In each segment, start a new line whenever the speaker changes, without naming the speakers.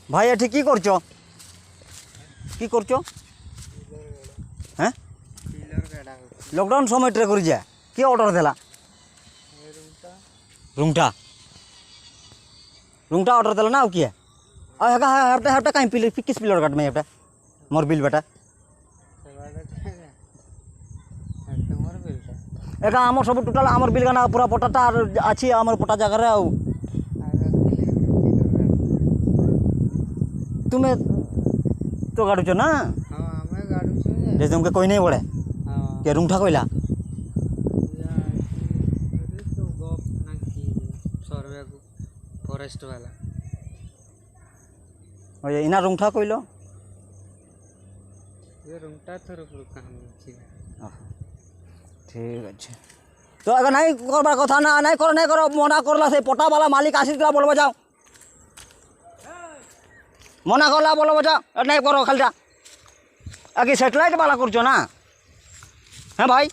भाई एठी की करछो हैं लॉकडाउन समय ट्रे कर जा के ऑर्डर देला रुंगटा ऑर्डर देला ना किए आ हेगा हफ्ता हफ्ता काई पिले किस पिलर काट में हफ्ता मोर बिल बेटा एका हमर सब टोटल हमर बिल गाना पूरा पटाटा अछि हमर पटा जगह रे आउ तुम्हें तो गाड़ू छो ना
हां हमें गाड़ू छे
जे तुमके कोई नहीं पड़े
हां
के रुंगटा कोइला
तो गप ना की सर्वे को फॉरेस्ट वाला
ओए इना रुंगटा कोइलो
ये रुंगटा थोर पर काम छी
ठीक अच्छे तो अगर नहीं करबार कथा ना नहीं करो मना करला से पटा वाला मालिक आसीला बोलबो जाओ मना करला बोलबो जाओ नहीं करो खालटा आगे सैटेलाइट वाला करछो ना हैं भाई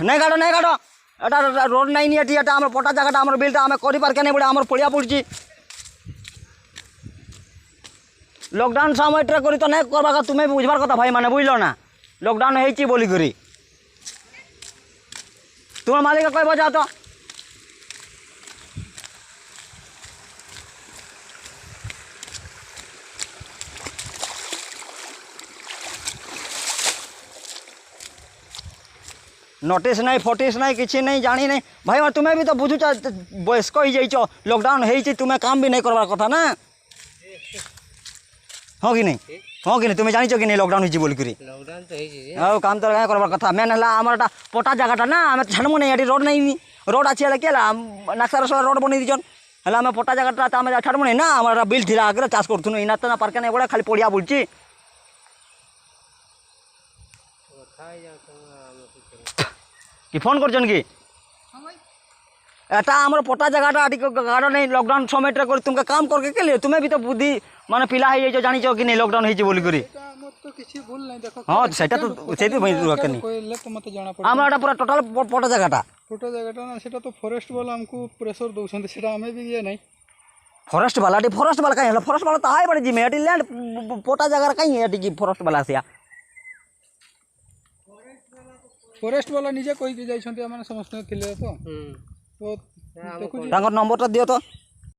नहीं काटो एटा रोड नहीं एटी एटा हमर पटा जगह हमर बिलटा हमें करि पार केने बड़े हमर पड़िया पड़छि लॉकडाउन समय ट्रे करी तो नहीं करबा तुम्हें बुझबार कथा भाई माने बुझलो ना लॉकडाउन हेछि बोली करी तुम मालिक कहबो जा तो नोटिस नहीं फोटिस नहीं किसी नहीं जानी नहीं भाई मैं तुम्हें भी तो बुझुचा बयस्क हो जाइछ लॉकडाउन है तुम्हें काम भी नहीं करवार कथा ना हाँ कि नहीं तुम्हें जानी कि नहीं लॉकडाउन हो बोल करी
लॉकडाउन तो है
हाँ काम तो क्या करवार कथा मेन है आमर पटा जगहटा ना आम छाड़मु नहीं ये रोड नहीं रोड अच्छी क्या नाक्सार रोड बन दीचन है आम पटा जगहटा आम छाड़मु नहीं ना आम बिल थी आगे चाष करूँ इना तो ना पार्क नहीं बड़ा खाली पड़िया बुलची कि फोन करछन कि एटा हमर पटा जगहटा गाड़ नहीं लॉकडाउन समय कर तुमके काम करके के लिए तुम्हें भी तो बुद्धि माने पिला है जो जानी कि नहीं लॉकडाउन है बोली करी
तो किसी भूल नहीं देखो
हां सेटा तो सेति भाई रखनी
कोइले तो मते जाना पड़े
हमर एटा पूरा टोटल पटा जगहटा
ना सेटा तो फॉरेस्ट वाला हमको प्रेशर दोछन सेटा हमें भी ये नहीं
फॉरेस्ट वाला काई हला फॉरेस्ट वाला तो हाय बड़ी जिमे एटी लैंड पटा जगह काई एटी की फॉरेस्ट वाला से
फॉरेस्ट वाला निजे कोई जाई छंती हमने समस्त थिले तो देखु
नंबर दियो तो